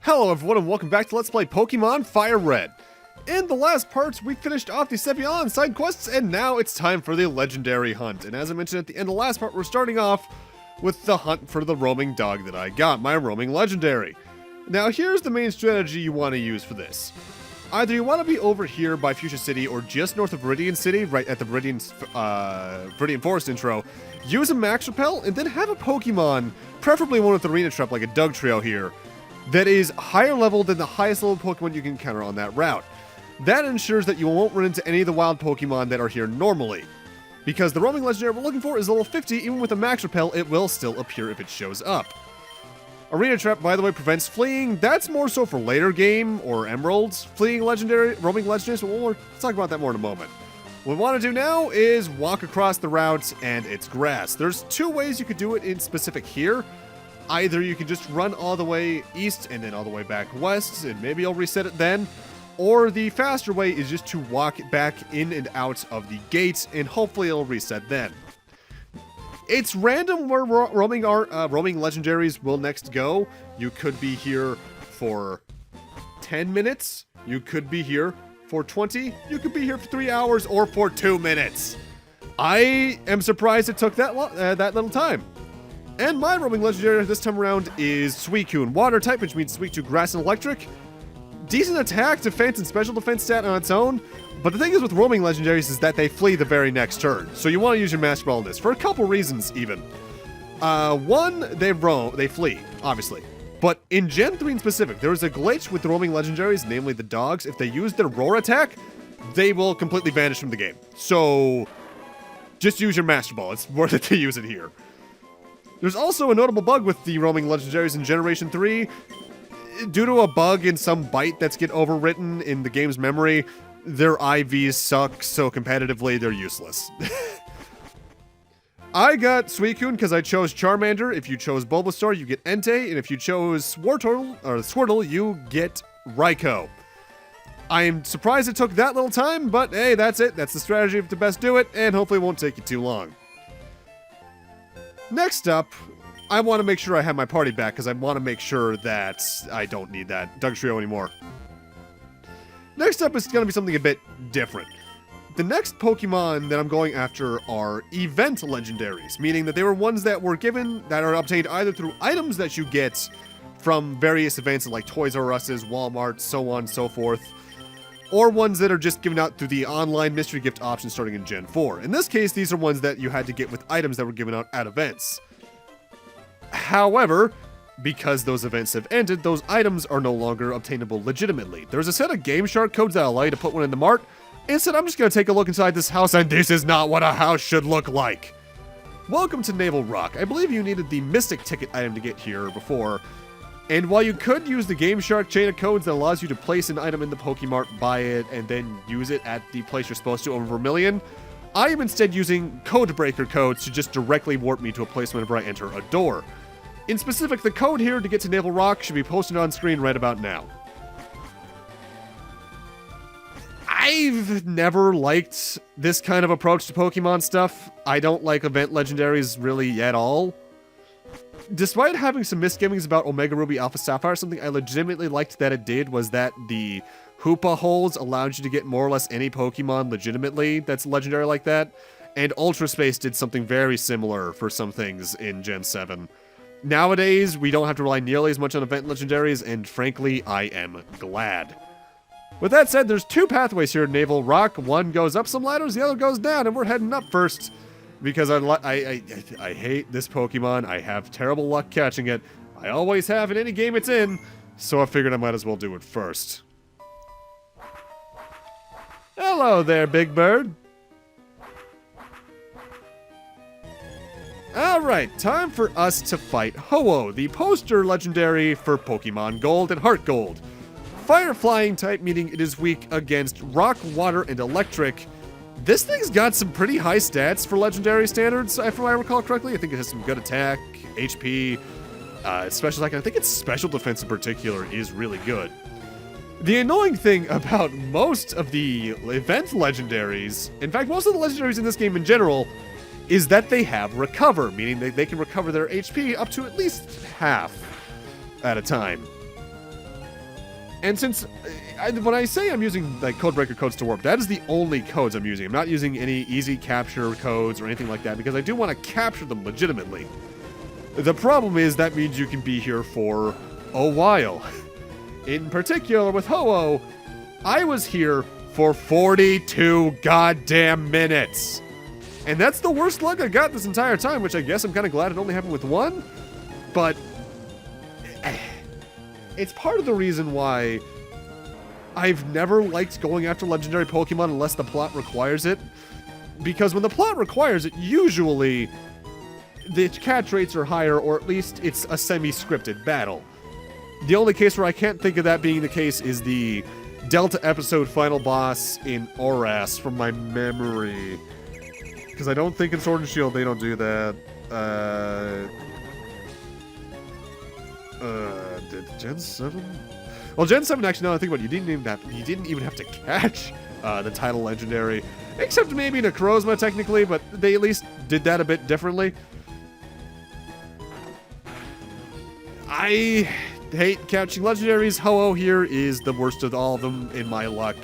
Hello everyone and welcome back to Let's Play Pokemon FireRed. In the last parts, we finished off the Cerulean side quests, and now it's time for the Legendary hunt. And as I mentioned at the end of the last part, we're starting off with the hunt for the roaming dog that I got, my roaming Legendary. Now here's the main strategy you want to use for this. Either you want to be over here by Fuchsia City or just north of Viridian City, right at the Viridian Forest intro, use a Max Repel, and then have a Pokemon, preferably one with Arena Trap like a Dugtrio here, that is higher level than the highest level Pokemon you can encounter on that route. That ensures that you won't run into any of the wild Pokemon that are here normally. Because the roaming Legendary we're looking for is level 50, even with a Max Repel, it will still appear if it shows up. Arena Trap, by the way, prevents fleeing. That's more so for later game or Emeralds. Fleeing Legendary, roaming Legendary, so let's talk about that more in a moment. What we want to do now is walk across the route and it's grass. There's two ways you could do it in specific here. Either you can just run all the way east and then all the way back west, and maybe I'll reset it then. Or the faster way is just to walk back in and out of the gate, and hopefully it'll reset then. It's random where roaming Legendaries will next go. You could be here for 10 minutes. You could be here for 20. You could be here for 3 hours or for 2 minutes. I am surprised it took that little time. And my roaming Legendary this time around is Suicune, water type, which means weak to grass and electric. Decent attack, defense, and special defense stat on its own, but the thing is with roaming Legendaries is that they flee the very next turn, so you want to use your Master Ball on this, for a couple reasons even. One, they flee, obviously. But in Gen 3 in specific, there is a glitch with the roaming Legendaries, namely the dogs. If they use their Roar attack, they will completely vanish from the game. So, just use your Master Ball, it's worth it to use it here. There's also a notable bug with the roaming Legendaries in Generation 3. Due to a bug in some byte that's get overwritten in the game's memory, their IVs suck, so competitively they're useless. I got Suicune because I chose Charmander. If you chose Bulbasaur, you get Entei, and if you chose Squirtle, you get Raikou. I am surprised it took that little time, but hey, that's it. That's the strategy to best do it, and hopefully it won't take you too long. Next up, I want to make sure I have my party back, because I want to make sure that I don't need that Dugtrio anymore. Next up is going to be something a bit different. The next Pokemon that I'm going after are event Legendaries, meaning that they were ones that were given, that are obtained either through items that you get from various events like Toys R Us's, Walmart, so on and so forth, or ones that are just given out through the online mystery gift option starting in Gen 4. In this case, these are ones that you had to get with items that were given out at events. However, because those events have ended, those items are no longer obtainable legitimately. There's a set of Game Shark codes that allow you to put one in the mart. Instead, I'm just going to take a look inside this house, and this is not what a house should look like. Welcome to Navel Rock. I believe you needed the Mystic Ticket item to get here before. And while you could use the Game Shark chain of codes that allows you to place an item in the Pokemart, buy it, and then use it at the place you're supposed to over Vermilion, I am instead using Codebreaker codes to just directly warp me to a place whenever I enter a door. In specific, the code here to get to Navel Rock should be posted on screen right about now. I've never liked this kind of approach to Pokemon stuff. I don't like event Legendaries really at all. Despite having some misgivings about Omega Ruby Alpha Sapphire, something I legitimately liked that it did was that the Hoopa holes allowed you to get more or less any Pokemon legitimately that's legendary like that. And Ultra Space did something very similar for some things in Gen 7. Nowadays, we don't have to rely nearly as much on event Legendaries, and frankly, I am glad. With that said, there's two pathways here at Navel Rock. One goes up some ladders, the other goes down, and we're heading up first. Because I hate this Pokemon. I have terrible luck catching it. I always have in any game it's in, so I figured I might as well do it first. Hello there, Big Bird. Alright, time for us to fight Ho-Oh, the poster legendary for Pokemon Gold and Heart Gold. Fire flying type, meaning it is weak against rock, water, and electric. This thing's got some pretty high stats for legendary standards, if I recall correctly. I think it has some good attack, HP, special attack, and I think its special defense in particular is really good. The annoying thing about most of the event legendaries, in fact, most of the legendaries in this game in general, is that they have recover, meaning they can recover their HP up to at least half at a time. And since, when I say I'm using like Codebreaker codes to warp, that is the only codes I'm using. I'm not using any easy capture codes or anything like that because I do want to capture them legitimately. The problem is that means you can be here for a while. In particular with Ho-Oh, I was here for 42 goddamn minutes. And that's the worst luck I got this entire time, which I guess I'm kind of glad it only happened with one. But it's part of the reason why I've never liked going after legendary Pokemon unless the plot requires it. Because when the plot requires it, usually the catch rates are higher, or at least it's a semi-scripted battle. The only case where I can't think of that being the case is the Delta episode final boss in Oras from my memory. Because I don't think in Sword and Shield they don't do that. Did Gen 7? Well, Gen 7 actually, now that I think about it, you didn't even have to catch the title legendary. Except maybe Necrozma technically, but they at least did that a bit differently. I hate catching legendaries. Ho-Oh here is the worst of all of them in my luck.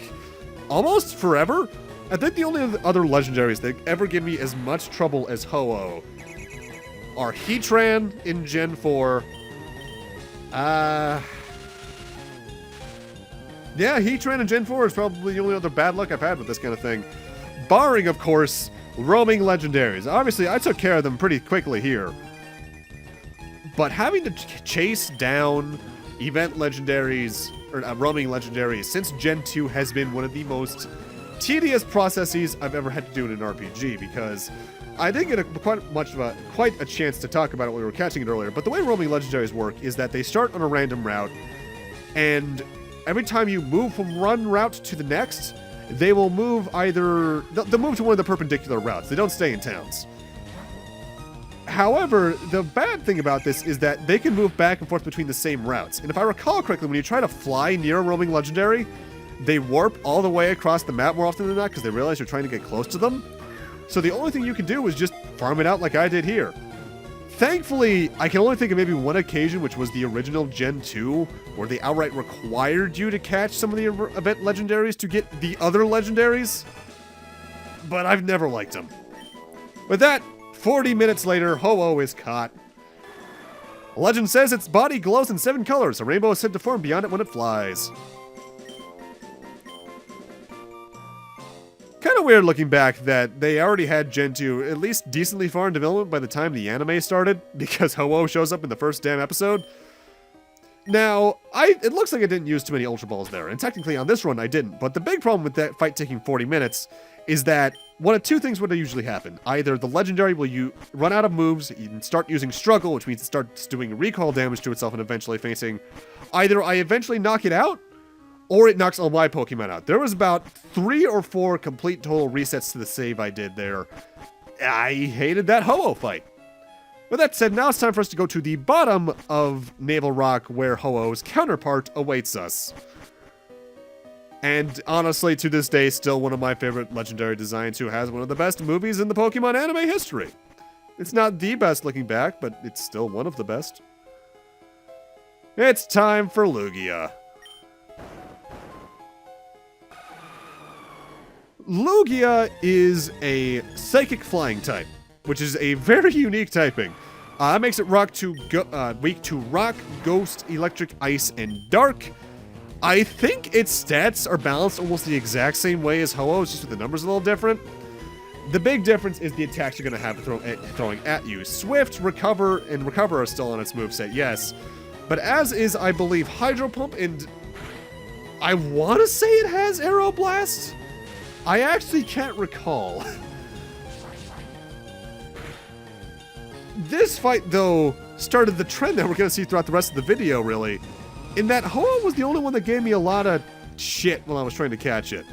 Almost forever. I think the only other legendaries that ever give me as much trouble as Ho-Oh are Heatran in Gen 4. Yeah, Heatran in Gen 4 is probably the only other bad luck I've had with this kind of thing. Barring, of course, roaming legendaries. Obviously, I took care of them pretty quickly here. But having to chase down event legendaries, or roaming legendaries, since Gen 2 has been one of the most tedious processes I've ever had to do in an RPG, because I didn't get quite a chance to talk about it when we were catching it earlier, but the way roaming legendaries work is that they start on a random route, and every time you move from one route to the next, they will move they'll move to one of the perpendicular routes. They don't stay in towns. However, the bad thing about this is that they can move back and forth between the same routes. And if I recall correctly, when you try to fly near a roaming legendary, they warp all the way across the map more often than not because they realize you're trying to get close to them. So the only thing you can do is just farm it out like I did here. Thankfully, I can only think of maybe one occasion, which was the original Gen 2, where they outright required you to catch some of the event legendaries to get the other legendaries. But I've never liked them. With that, 40 minutes later, Ho-Oh is caught. A legend says its body glows in 7 colors. A rainbow is said to form beyond it when it flies. Kind of weird looking back that they already had Gen 2 at least decently far in development by the time the anime started, because Ho-Oh shows up in the first damn episode. Now, it looks like I didn't use too many Ultra Balls there, and technically on this run I didn't, but the big problem with that fight taking 40 minutes is that one of two things would usually happen. Either the legendary will run out of moves and start using Struggle, which means it starts doing recall damage to itself and eventually fainting. Either I eventually knock it out, or it knocks all my Pokemon out. There was about 3 or 4 complete total resets to the save I did there. I hated that Ho-Oh fight. With that said, now it's time for us to go to the bottom of Navel Rock, where Ho-Oh's counterpart awaits us. And honestly, to this day, still one of my favorite legendary designs, who has one of the best movies in the Pokemon anime history. It's not the best looking back, but it's still one of the best. It's time for Lugia. Lugia is a Psychic Flying type, which is a very unique typing. That makes it weak to Rock, Ghost, Electric, Ice, and Dark. I think its stats are balanced almost the exact same way as Ho-Oh's, just with the numbers a little different. The big difference is the attacks you're going to have throwing at you. Swift, Recover, and Recover are still on its moveset, yes. But as is, I believe, Hydro Pump, and I want to say it has Aeroblast? I actually can't recall. This fight, though, started the trend that we're going to see throughout the rest of the video, really. In that Ho-Oh was the only one that gave me a lot of shit when I was trying to catch it.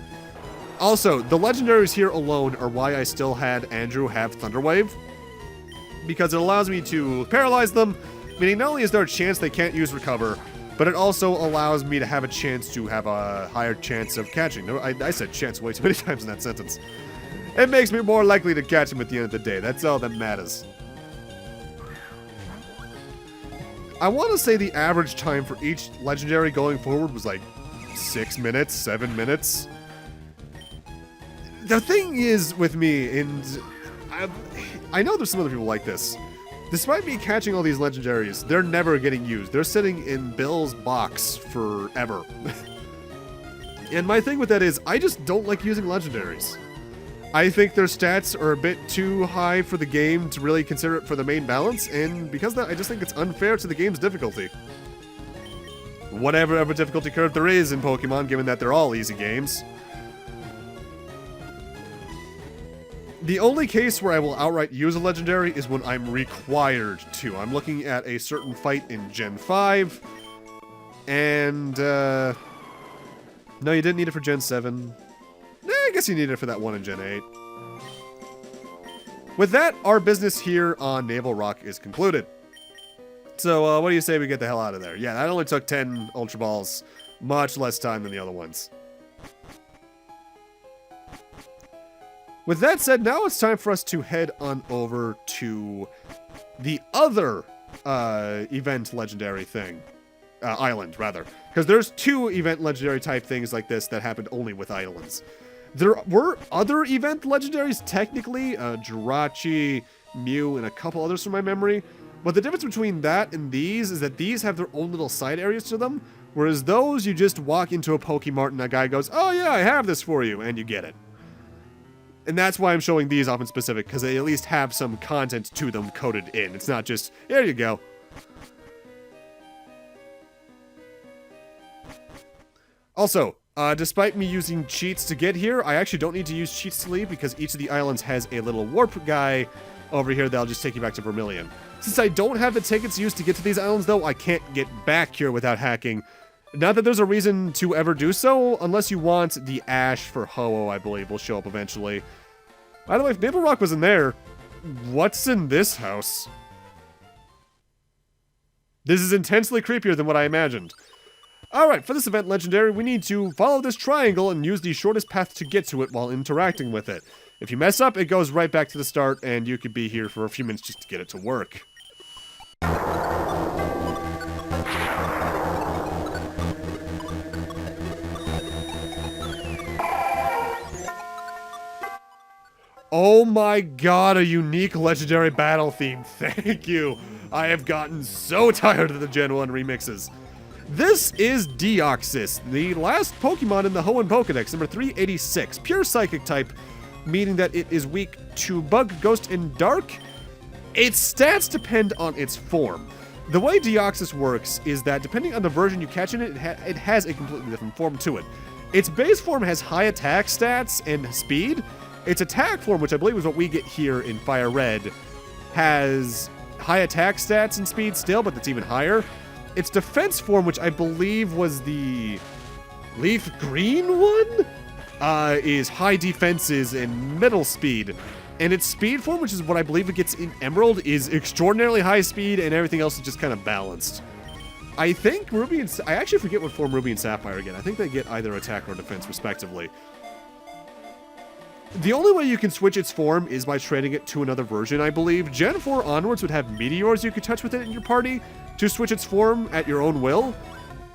Also, the legendaries here alone are why I still had Andrew have Thunder Wave, because it allows me to paralyze them, meaning not only is there a chance they can't use Recover, but it also allows me to have a chance to have a higher chance of catching. No, I said chance way too many times in that sentence. It makes me more likely to catch him at the end of the day. That's all that matters. I want to say the average time for each legendary going forward was like 6 minutes, 7 minutes. The thing is with me, and I know there's some other people like this. Despite me catching all these legendaries, they're never getting used. They're sitting in Bill's box forever. And my thing with that is, I just don't like using legendaries. I think their stats are a bit too high for the game to really consider it for the main balance, and because of that, I just think it's unfair to the game's difficulty. Whatever difficulty curve there is in Pokemon, given that they're all easy games. The only case where I will outright use a legendary is when I'm required to. I'm looking at a certain fight in Gen 5, and, no, you didn't need it for Gen 7. I guess you need it for that one in Gen 8. With that, our business here on Navel Rock is concluded. So, what do you say we get the hell out of there? Yeah, that only took 10 Ultra Balls. Much less time than the other ones. With that said, now it's time for us to head on over to the other event legendary thing. Island, rather. Because there's 2 event legendary type things like this that happened only with islands. There were other event legendaries, technically, Jirachi, Mew, and a couple others from my memory. But the difference between that and these is that these have their own little side areas to them, whereas those, you just walk into a Pokemart and a guy goes, oh yeah, I have this for you, and you get it. And that's why I'm showing these off in specific, because they at least have some content to them coded in. It's not just, here you go. Also, despite me using cheats to get here, I actually don't need to use cheats to leave because each of the islands has a little warp guy over here that'll just take you back to Vermilion. Since I don't have the tickets used to get to these islands, though, I can't get back here without hacking. Not that there's a reason to ever do so, unless you want the Ash for Ho-Oh, I believe, will show up eventually. By the way, if Navel Rock was in there, what's in this house? This is intensely creepier than what I imagined. Alright, for this event legendary, we need to follow this triangle and use the shortest path to get to it while interacting with it. If you mess up, it goes right back to the start, and you could be here for a few minutes just to get it to work. Oh my god, a unique legendary battle theme. Thank you. I have gotten so tired of the Gen 1 remixes. This is Deoxys, the last Pokemon in the Hoenn Pokedex, number 386. Pure Psychic type, meaning that it is weak to Bug, Ghost, and Dark. Its stats depend on its form. The way Deoxys works is that depending on the version you catch in it, it has a completely different form to it. Its base form has high attack stats and speed. Its attack form, which I believe is what we get here in FireRed, has high attack stats and speed still, but that's even higher. Its defense form, which I believe was the leaf green one, is high defenses and middle speed. And its speed form, which is what I believe it gets in Emerald, is extraordinarily high speed, and everything else is just kind of balanced. I think Ruby and... I actually forget what form Ruby and Sapphire get. I think they get either attack or defense, respectively. The only way you can switch its form is by trading it to another version, I believe. Gen 4 onwards would have meteors you could touch with it in your party to switch its form at your own will,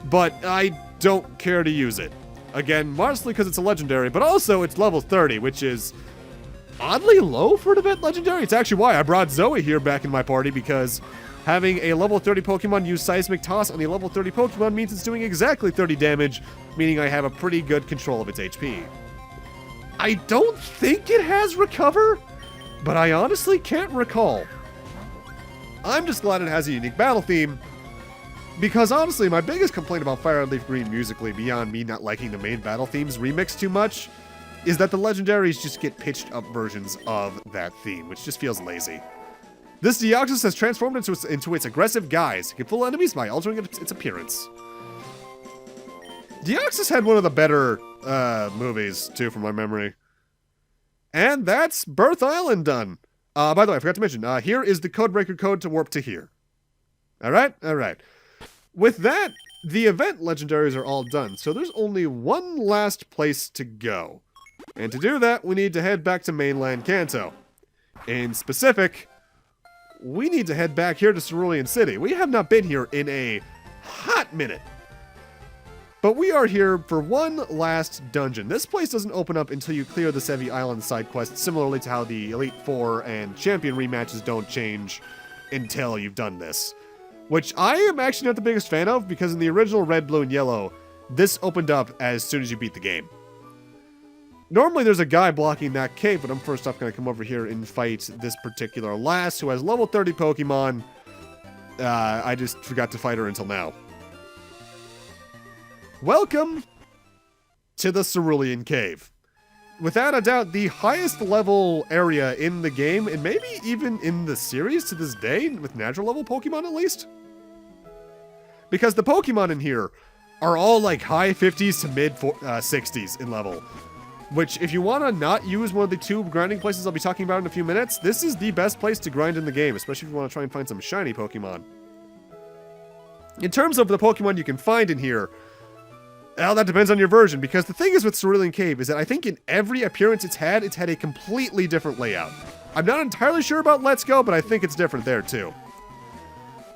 but I don't care to use it. Again, mostly because it's a legendary, but also it's level 30, which is oddly low for an event legendary. It's actually why I brought Zoe here back in my party, because having a level 30 Pokemon use Seismic Toss on a level 30 Pokemon means it's doing exactly 30 damage, meaning I have a pretty good control of its HP. I don't think it has Recover, but I honestly can't recall. I'm just glad it has a unique battle theme, because honestly, my biggest complaint about Fire and Leaf Green musically, beyond me not liking the main battle themes remixed too much, is that the legendaries just get pitched up versions of that theme, which just feels lazy. This Deoxys has transformed into its aggressive guise. It can fool enemies by altering its appearance. Deoxys had one of the better movies, too, from my memory. And that's Birth Island done. By the way, I forgot to mention, here is the Codebreaker code to warp to here. Alright? Alright. With that, the event legendaries are all done, so there's only one last place to go. And to do that, we need to head back to mainland Kanto. In specific, we need to head back here to Cerulean City. We have not been here in a hot minute. But we are here for one last dungeon. This place doesn't open up until you clear the Sevi Island side quest, similarly to how the Elite Four and Champion rematches don't change until you've done this. Which I am actually not the biggest fan of, because in the original Red, Blue, and Yellow, this opened up as soon as you beat the game. Normally there's a guy blocking that cave, but I'm first off going to come over here and fight this particular lass who has level 30 Pokemon. I just forgot to fight her until now. Welcome to the Cerulean Cave. Without a doubt, the highest level area in the game, and maybe even in the series to this day, with natural level Pokemon at least. Because the Pokemon in here are all like high 50s to mid 60s in level. Which, if you want to not use one of the two grinding places I'll be talking about in a few minutes, this is the best place to grind in the game, especially if you want to try and find some shiny Pokemon. In terms of the Pokemon you can find in here, well, that depends on your version, because the thing is with Cerulean Cave is that I think in every appearance it's had a completely different layout. I'm not entirely sure about Let's Go, but I think it's different there too.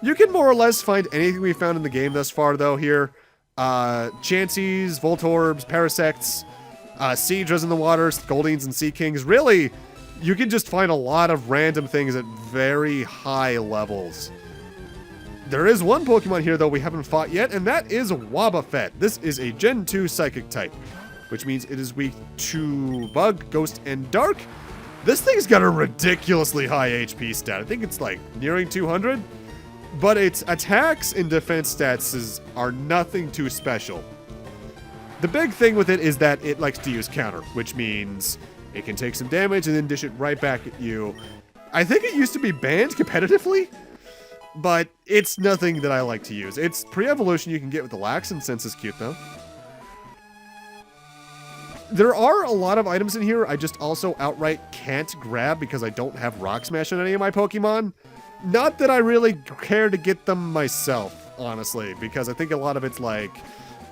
You can more or less find anything we found in the game thus far, though, here. Chanseys, Voltorbs, Parasects, Seadras in the water, Goldings and Sea Kings. Really, you can just find a lot of random things at very high levels. There is one Pokemon here, though, we haven't fought yet, and that is Wobbuffet. This is a Gen 2 Psychic type, which means it is weak to Bug, Ghost, and Dark. This thing's got a ridiculously high HP stat. I think it's like nearing 200, but its attacks and defense stats are nothing too special. The big thing with it is that it likes to use counter, which means it can take some damage and then dish it right back at you. I think it used to be banned competitively, but it's nothing that I like to use. It's pre-evolution you can get with the Lax, and Sense is cute, though. There are a lot of items in here I just also outright can't grab because I don't have Rock Smash on any of my Pokemon. Not that I really care to get them myself, honestly, because I think a lot of it's like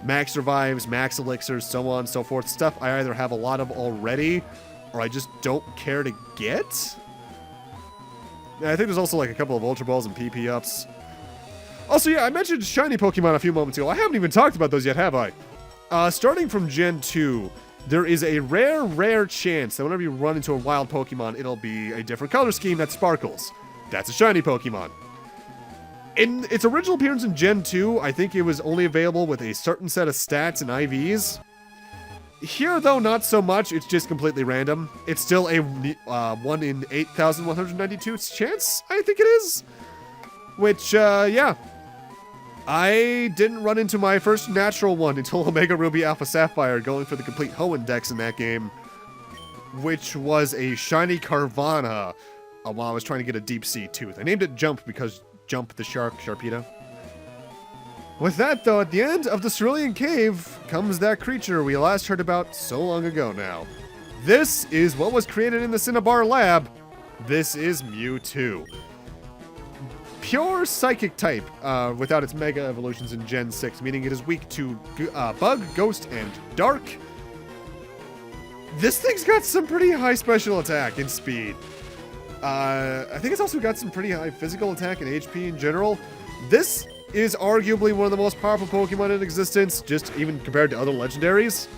Max Revives, Max Elixirs, so on and so forth. Stuff I either have a lot of already, or I just don't care to get. I think there's also like a couple of Ultra Balls and PP ups. Also, yeah, I mentioned shiny Pokemon a few moments ago. I haven't even talked about those yet, have I? Starting from Gen 2, there is a rare chance that whenever you run into a wild Pokemon, it'll be a different color scheme that sparkles. That's a shiny Pokemon. In its original appearance in Gen 2, I think it was only available with a certain set of stats and IVs. Here, though, not so much. It's just completely random. It's still a 1 in 8,192 chance, I think it is. Which, yeah. I didn't run into my first natural one until Omega Ruby Alpha Sapphire, going for the complete Hoenn Dex in that game, which was a shiny Carvana while I was trying to get a Deep Sea Tooth. I named it Jump because Jump the Shark, Sharpedo. With that, though, at the end of the Cerulean Cave comes that creature we last heard about so long ago now. This is what was created in the Cinnabar lab. This is Mewtwo. Pure Psychic type, without its Mega Evolutions in Gen 6, meaning it is weak to Bug, Ghost, and Dark. This thing's got some pretty high special attack and speed. I think it's also got some pretty high physical attack and HP in general. This is arguably one of the most powerful Pokemon in existence, just even compared to other legendaries.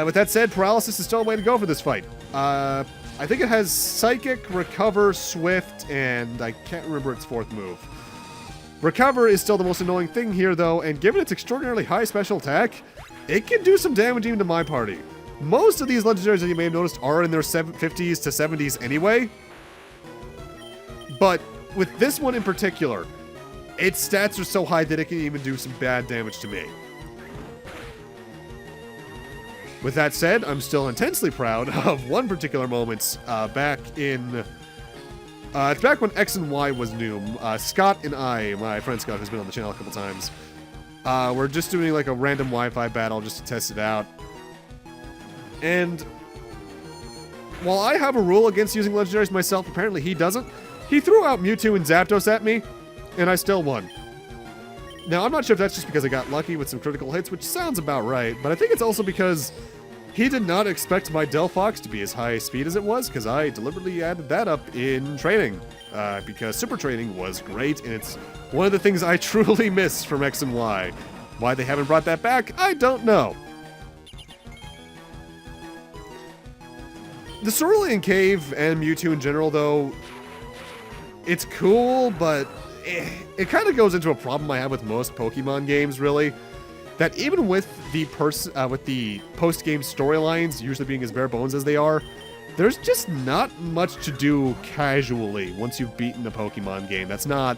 With that said, Paralysis is still a way to go for this fight. I think it has Psychic, Recover, Swift, and I can't remember its fourth move. Recover is still the most annoying thing here, though, and given its extraordinarily high special attack, it can do some damage even to my party. Most of these legendaries that you may have noticed are in their 50s to 70s anyway. But with this one in particular, its stats are so high that it can even do some bad damage to me. With that said, I'm still intensely proud of one particular moment back in... it's back when X and Y was new. Scott and I, my friend Scott, who's been on the channel a couple times, we're just doing like a random Wi-Fi battle just to test it out. And while I have a rule against using legendaries myself, apparently he doesn't. He threw out Mewtwo and Zapdos at me, and I still won. Now, I'm not sure if that's just because I got lucky with some critical hits, which sounds about right, but I think it's also because He did not expect my Delphox to be as high speed as it was, because I deliberately added that up in training. Because super training was great, and it's one of the things I truly miss from X and Y. Why they haven't brought that back, I don't know. The Cerulean Cave and Mewtwo in general, though, it's cool, but it kind of goes into a problem I have with most Pokemon games, really. That even with the post-game storylines usually being as bare bones as they are, there's just not much to do casually once you've beaten a Pokemon game. That's not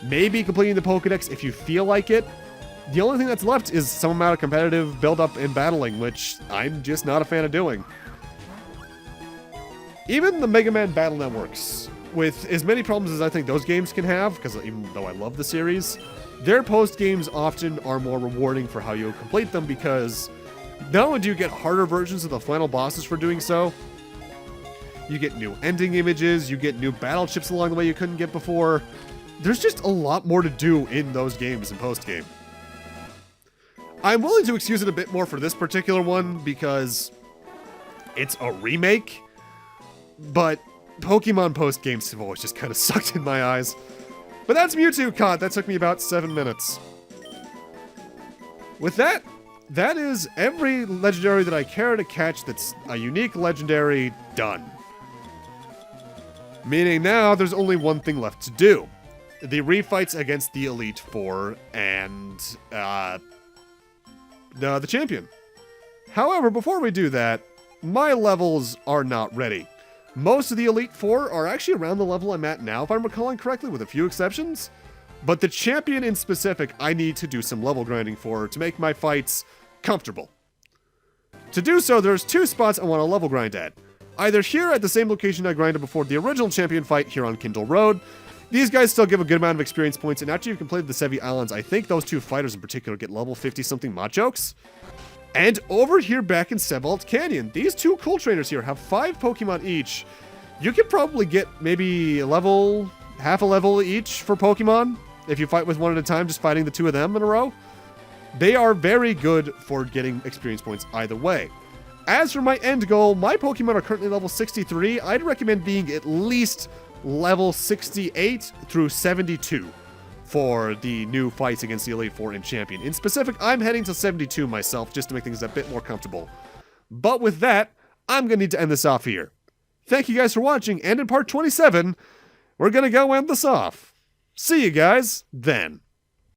maybe completing the Pokedex if you feel like it. The only thing that's left is some amount of competitive build-up and battling, which I'm just not a fan of doing. Even the Mega Man Battle Networks, with as many problems as I think those games can have, because even though I love the series, their post-games often are more rewarding for how you complete them, because not only do you get harder versions of the final bosses for doing so, you get new ending images, you get new battle chips along the way you couldn't get before. There's just a lot more to do in those games in post-game. I'm willing to excuse it a bit more for this particular one, because it's a remake, but Pokemon post-games have always just kind of sucked in my eyes. But that's Mewtwo caught. That took me about 7 minutes. With that, that is every legendary that I care to catch that's a unique legendary done. Meaning now there's only one thing left to do. The refights against the Elite Four and the champion. However, before we do that, my levels are not ready. Most of the Elite Four are actually around the level I'm at now, if I'm recalling correctly, with a few exceptions. But the champion in specific, I need to do some level grinding for to make my fights comfortable. To do so, there's 2 spots I want to level grind at. Either here at the same location I grinded before the original champion fight here on Kindle Road. These guys still give a good amount of experience points, and after you've completed the Sevi Islands, I think those 2 fighters in particular get level 50-something Machokes. And over here back in Sebald Canyon, these 2 cool trainers here have 5 Pokemon each. You could probably get maybe half a level each for Pokemon if you fight with one at a time, just fighting the 2 of them in a row. They are very good for getting experience points either way. As for my end goal, my Pokemon are currently level 63. I'd recommend being at least level 68 through 72. For the new fights against the Elite Four and Champion. In specific, I'm heading to 72 myself, just to make things a bit more comfortable. But with that, I'm going to need to end this off here. Thank you guys for watching, and in part 27, we're going to go end this off. See you guys then.